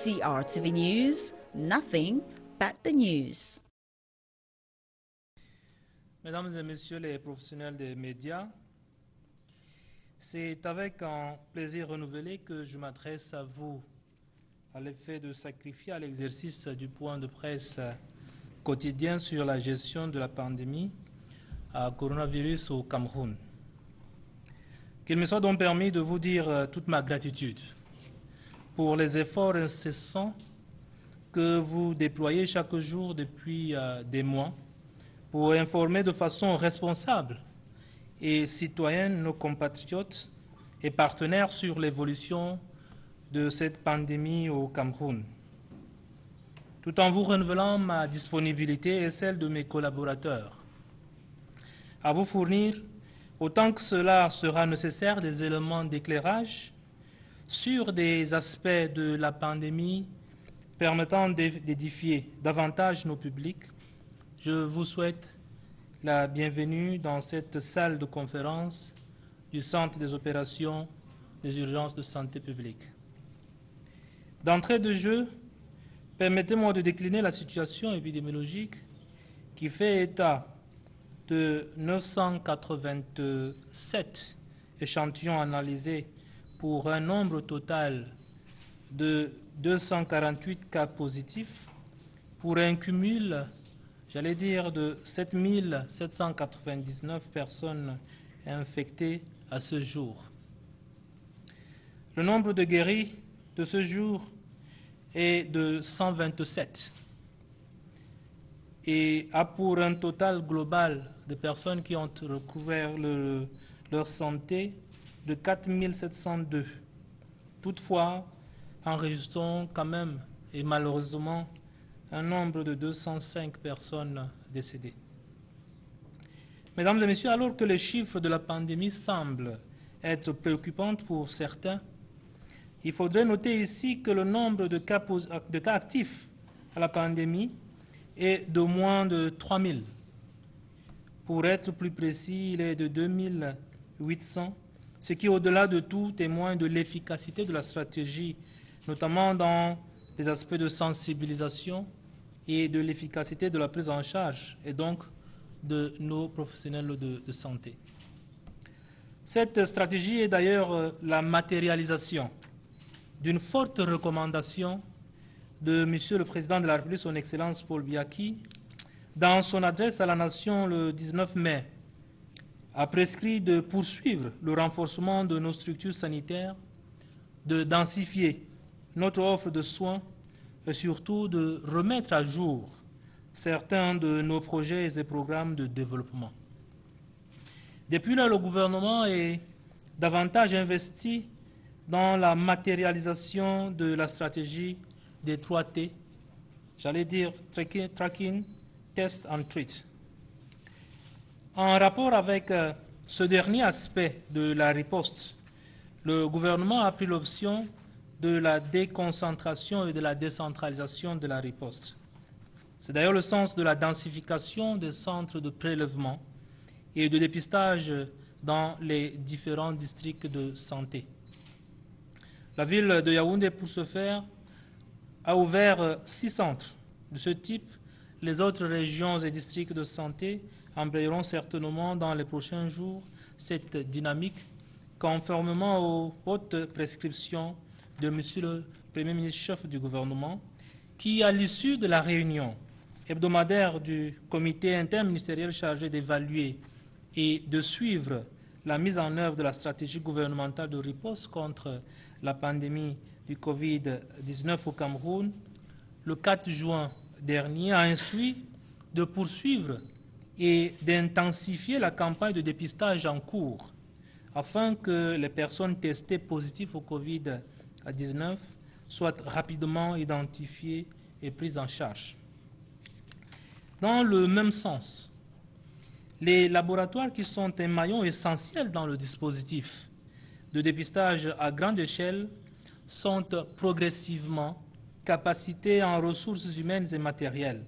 CRTV News, nothing but the news. Mesdames et messieurs les professionnels des médias, c'est avec un plaisir renouvelé que je m'adresse à vous à l'effet de sacrifier à l'exercice du point de presse quotidien sur la gestion de la pandémie à coronavirus au Cameroun. Qu'il me soit donc permis de vous dire toute ma gratitude pour les efforts incessants que vous déployez chaque jour depuis des mois pour informer de façon responsable et citoyenne nos compatriotes et partenaires sur l'évolution de cette pandémie au Cameroun, tout en vous renouvelant ma disponibilité et celle de mes collaborateurs à vous fournir, autant que cela sera nécessaire, des éléments d'éclairage sur des aspects de la pandémie permettant d'édifier davantage nos publics. Je vous souhaite la bienvenue dans cette salle de conférence du Centre des opérations des urgences de santé publique. D'entrée de jeu, permettez-moi de décliner la situation épidémiologique qui fait état de 987 échantillons analysés pour un nombre total de 248 cas positifs pour un cumul, j'allais dire, de 7799 personnes infectées à ce jour. Le nombre de guéris de ce jour est de 127 et a pour un total global de personnes qui ont recouvert leur santé de 4702. Toutefois, enregistrons quand même et malheureusement un nombre de 205 personnes décédées. Mesdames et messieurs, alors que les chiffres de la pandémie semblent être préoccupants pour certains, il faudrait noter ici que le nombre de cas actifs à la pandémie est de moins de 3000. Pour être plus précis, il est de 2800, ce qui, au-delà de tout, témoigne de l'efficacité de la stratégie, notamment dans les aspects de sensibilisation et de l'efficacité de la prise en charge, et donc de nos professionnels de santé. Cette stratégie est d'ailleurs la matérialisation d'une forte recommandation de Monsieur le Président de la République, son Excellence Paul Biya Ki, dans son adresse à la Nation le 19 mai, a prescrit de poursuivre le renforcement de nos structures sanitaires, de densifier notre offre de soins et surtout de remettre à jour certains de nos projets et programmes de développement. Depuis là, le gouvernement est davantage investi dans la matérialisation de la stratégie des 3T, j'allais dire tracking, test and treat. En rapport avec ce dernier aspect de la riposte, le gouvernement a pris l'option de la déconcentration et de la décentralisation de la riposte. C'est d'ailleurs le sens de la densification des centres de prélèvement et de dépistage dans les différents districts de santé. La ville de Yaoundé, pour ce faire, a ouvert 6 centres de ce type. Les autres régions et districts de santé embrayeront certainement dans les prochains jours cette dynamique, conformément aux hautes prescriptions de M. le Premier ministre chef du gouvernement, qui, à l'issue de la réunion hebdomadaire du comité interministériel chargé d'évaluer et de suivre la mise en œuvre de la stratégie gouvernementale de riposte contre la pandémie du Covid-19 au Cameroun, le 4 juin dernier, a instruit de poursuivre et d'intensifier la campagne de dépistage en cours afin que les personnes testées positives au Covid-19 soient rapidement identifiées et prises en charge. Dans le même sens, les laboratoires qui sont un maillon essentiel dans le dispositif de dépistage à grande échelle sont progressivement capacités en ressources humaines et matérielles.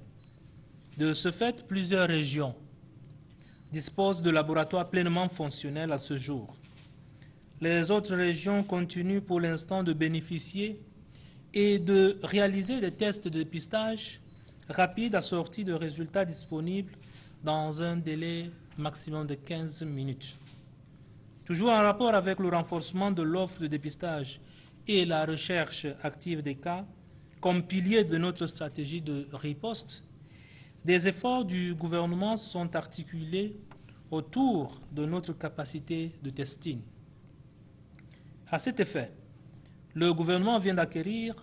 De ce fait, plusieurs régions disposent de laboratoires pleinement fonctionnels à ce jour. Les autres régions continuent pour l'instant de bénéficier et de réaliser des tests de dépistage rapides assortis de résultats disponibles dans un délai maximum de 15 minutes. Toujours en rapport avec le renforcement de l'offre de dépistage et la recherche active des cas, comme pilier de notre stratégie de riposte, des efforts du gouvernement sont articulés autour de notre capacité de testing. À cet effet, le gouvernement vient d'acquérir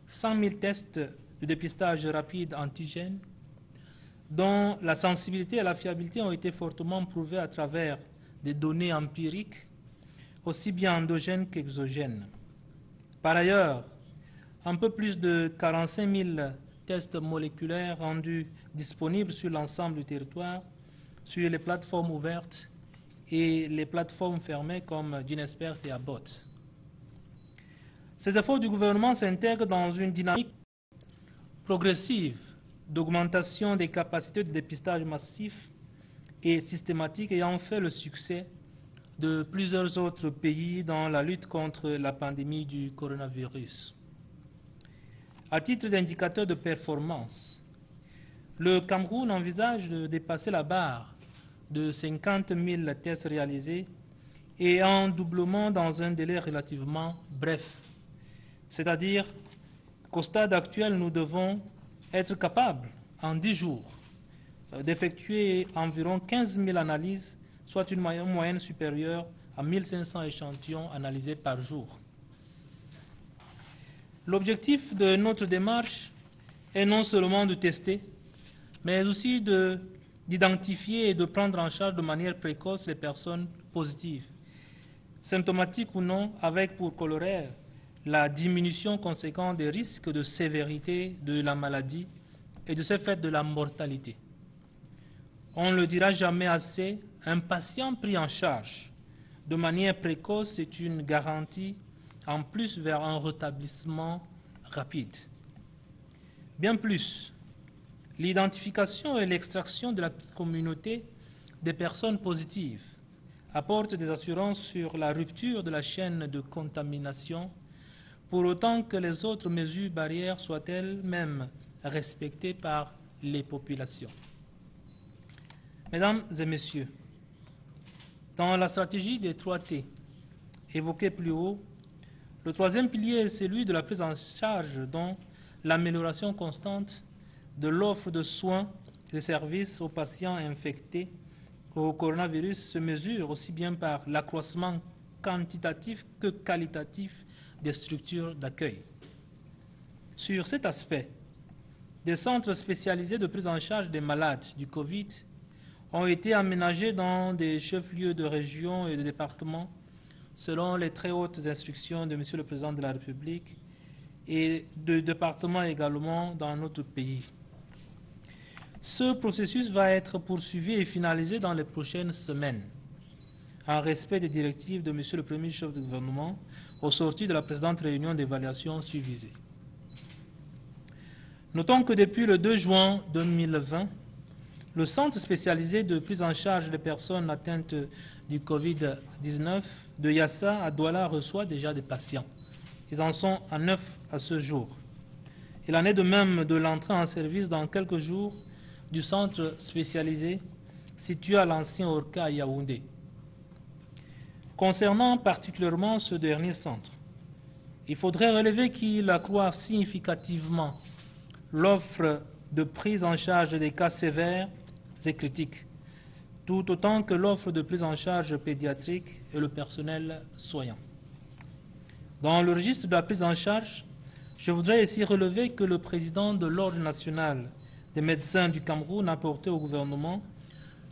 100 000 tests de dépistage rapide antigène dont la sensibilité et la fiabilité ont été fortement prouvées à travers des données empiriques, aussi bien endogènes qu'exogènes. Par ailleurs, un peu plus de 45 000 tests moléculaires rendus disponibles sur l'ensemble du territoire, sur les plateformes ouvertes et les plateformes fermées comme Ginespert et Abbott. Ces efforts du gouvernement s'intègrent dans une dynamique progressive d'augmentation des capacités de dépistage massif et systématique ayant fait le succès de plusieurs autres pays dans la lutte contre la pandémie du coronavirus. À titre d'indicateur de performance, le Cameroun envisage de dépasser la barre de 50 000 tests réalisés et un doublement dans un délai relativement bref. C'est-à-dire qu'au stade actuel, nous devons être capables, en 10 jours, d'effectuer environ 15 000 analyses, soit une moyenne supérieure à 1 500 échantillons analysés par jour. L'objectif de notre démarche est non seulement de tester, mais aussi d'identifier et de prendre en charge de manière précoce les personnes positives, symptomatiques ou non, avec pour corollaire la diminution conséquente des risques de sévérité de la maladie et de ce fait de la mortalité. On ne le dira jamais assez, un patient pris en charge de manière précoce est une garantie en plus vers un rétablissement rapide. Bien plus, l'identification et l'extraction de la communauté des personnes positives apportent des assurances sur la rupture de la chaîne de contamination, pour autant que les autres mesures barrières soient elles-mêmes respectées par les populations. Mesdames et messieurs, dans la stratégie des 3T évoquée plus haut, le troisième pilier est celui de la prise en charge, dont l'amélioration constante de l'offre de soins et services aux patients infectés au coronavirus se mesure aussi bien par l'accroissement quantitatif que qualitatif des structures d'accueil. Sur cet aspect, des centres spécialisés de prise en charge des malades du Covid ont été aménagés dans des chefs-lieux de région et de départements selon les très hautes instructions de M. le Président de la République et de départements également dans notre pays. Ce processus va être poursuivi et finalisé dans les prochaines semaines, en respect des directives de M. le Premier chef du gouvernement au sortir de la précédente réunion d'évaluation suivisée. Notons que depuis le 2 juin 2020, le centre spécialisé de prise en charge des personnes atteintes du Covid-19 de Yassa à Douala reçoit déjà des patients. Ils en sont à 9 à ce jour. Il en est de même de l'entrée en service dans quelques jours du centre spécialisé situé à l'ancien Orca à Yaoundé. Concernant particulièrement ce dernier centre, il faudrait relever qu'il accroît significativement l'offre de prise en charge des cas sévères et critiques, tout autant que l'offre de prise en charge pédiatrique et le personnel soignant. Dans le registre de la prise en charge, je voudrais ici relever que le président de l'Ordre national des médecins du Cameroun a porté au gouvernement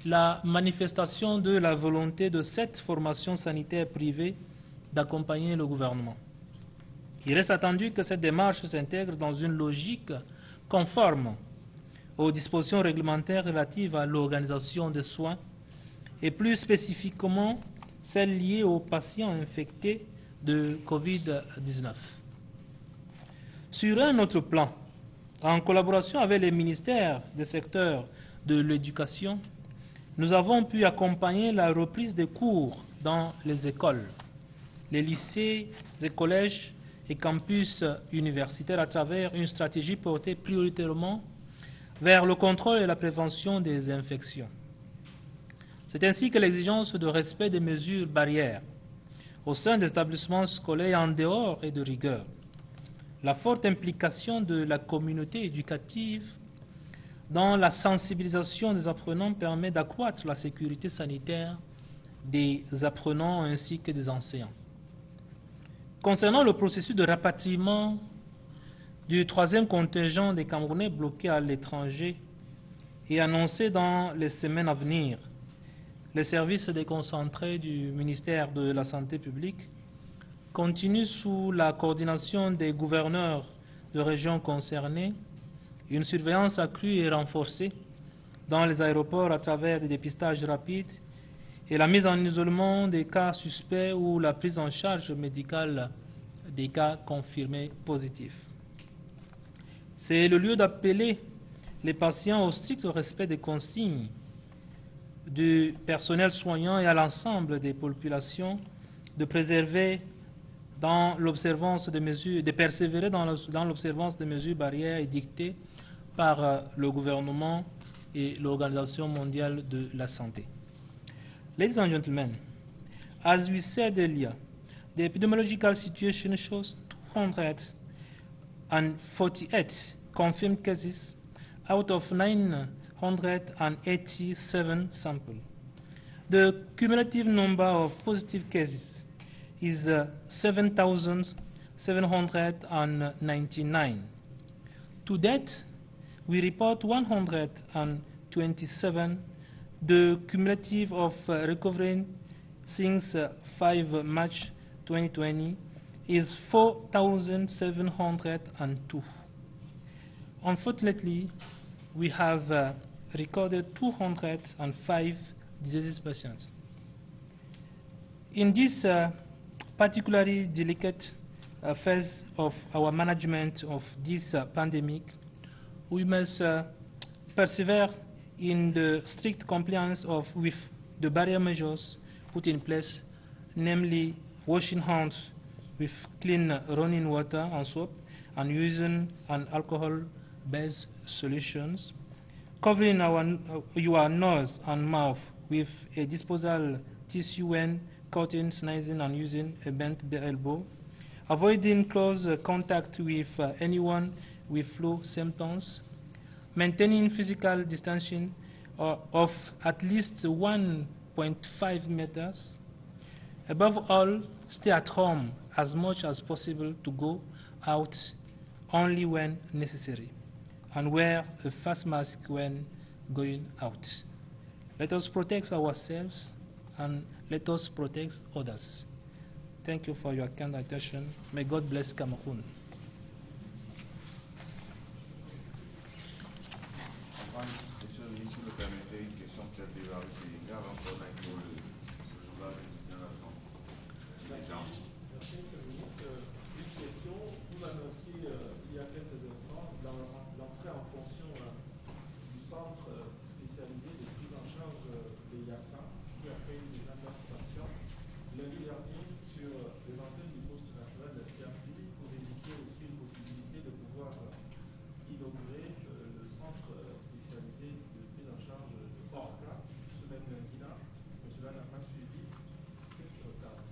la manifestation de la volonté de 7 formations sanitaires privées d'accompagner le gouvernement. Il reste attendu que cette démarche s'intègre dans une logique conforme aux dispositions réglementaires relatives à l'organisation des soins et plus spécifiquement celles liées aux patients infectés de Covid-19. Sur un autre plan, en collaboration avec les ministères des secteurs de l'éducation, nous avons pu accompagner la reprise des cours dans les écoles, les lycées et collèges et campus universitaires à travers une stratégie portée prioritairement vers le contrôle et la prévention des infections. C'est ainsi que l'exigence de respect des mesures barrières au sein des établissements scolaires et en dehors et de rigueur, la forte implication de la communauté éducative dans la sensibilisation des apprenants permet d'accroître la sécurité sanitaire des apprenants ainsi que des enseignants. Concernant le processus de rapatriement du troisième contingent des Camerounais bloqués à l'étranger et annoncé dans les semaines à venir, les services déconcentrés du ministère de la Santé publique continuent sous la coordination des gouverneurs de régions concernées une surveillance accrue et renforcée dans les aéroports à travers des dépistages rapides et la mise en isolement des cas suspects ou la prise en charge médicale des cas confirmés positifs. C'est le lieu d'appeler les patients au strict respect des consignes du personnel soignant et à l'ensemble des populations de préserver dans l'observance des mesures, de persévérer dans l'observance des mesures barrières édictées par le gouvernement et l'Organisation mondiale de la santé. Ladies and gentlemen, as we said earlier, the epidemiological situation shows 248 confirmed cases out of 987 samples. The cumulative number of positive cases is 7,799. To date, we report 127. The cumulative of recovering since 5 March 2020 is 4,702. Unfortunately, we have recorded 205 disease patients. In this particularly delicate phase of our management of this pandemic, we must persevere in the strict compliance with the barrier measures put in place, namely washing hands with clean running water and soap and using an alcohol-based solutions, covering your nose and mouth with a disposable tissue when coughing, sneezing, and using a bent elbow, avoiding close contact with anyone with flu symptoms, maintaining physical distancing of at least 1.5 meters. Above all, stay at home as much as possible to go out only when necessary, and wear a face mask when going out. Let us protect ourselves and let us protect others. Thank you for your kind attention. May God bless Cameroon. Monsieur le ministre, vous me permettez une question peut-être de la République avant qu'on aille pour le journal de la France. Merci, Monsieur le ministre. Une question. Vous annonciez il y a quelques instants l'entrée en fonction du centre spécialisé de prise en charge des Yassa qui accueille déjà 9 patients. Lundi dernier, sur les antennes du poste national de la CRTI, vous indiquiez aussi une possibilité de pouvoir inaugurer le centre spécialisé de prise en charge de Orca, ce même lundi-là, mais cela n'a pas suivi. Qu'est-ce qui retarde?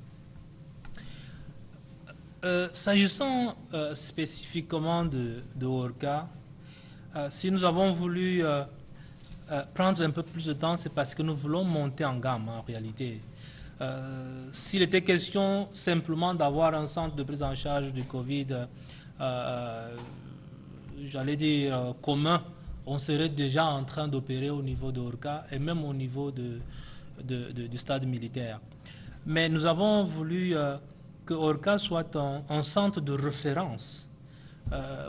S'agissant spécifiquement de Orca, si nous avons voulu prendre un peu plus de temps, c'est parce que nous voulons monter en gamme en réalité. S'il était question simplement d'avoir un centre de prise en charge du Covid, j'allais dire commun, on serait déjà en train d'opérer au niveau de Orca et même au niveau du stade militaire. Mais nous avons voulu que Orca soit un centre de référence.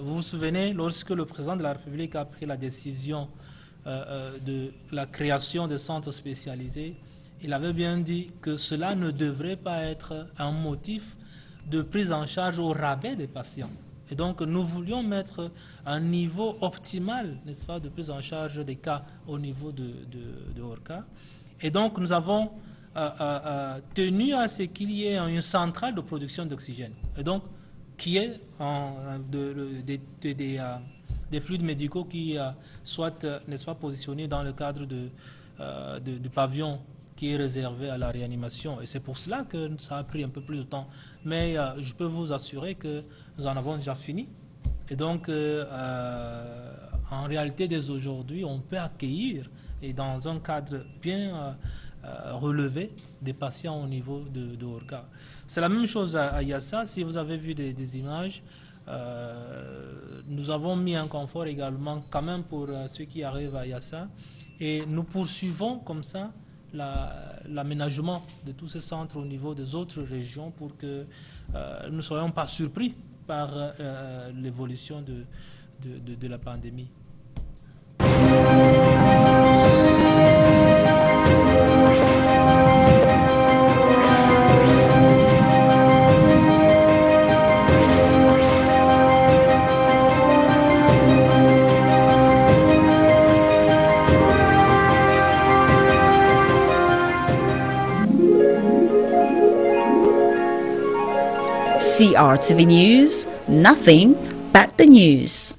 Vous vous souvenez, lorsque le président de la République a pris la décision de la création de centres spécialisés, il avait bien dit que cela ne devrait pas être un motif de prise en charge au rabais des patients. Et donc, nous voulions mettre un niveau optimal, n'est-ce pas, de prise en charge des cas au niveau de Orca. Et donc, nous avons tenu à ce qu'il y ait une centrale de production d'oxygène. Et donc, qu'il y ait des fluides médicaux qui soient, n'est-ce pas, positionnés dans le cadre du pavillon qui est réservé à la réanimation. Et c'est pour cela que ça a pris un peu plus de temps. Mais je peux vous assurer que nous en avons déjà fini. Et donc, en réalité, dès aujourd'hui, on peut accueillir, et dans un cadre bien relevé, des patients au niveau de Orca. C'est la même chose à Yassa. Si vous avez vu des images, nous avons mis un confort également quand même pour ceux qui arrivent à Yassa. Et nous poursuivons comme ça l'aménagement de tous ces centres au niveau des autres régions pour que nous ne soyons pas surpris par l'évolution de la pandémie. CRTV News, nothing but the news.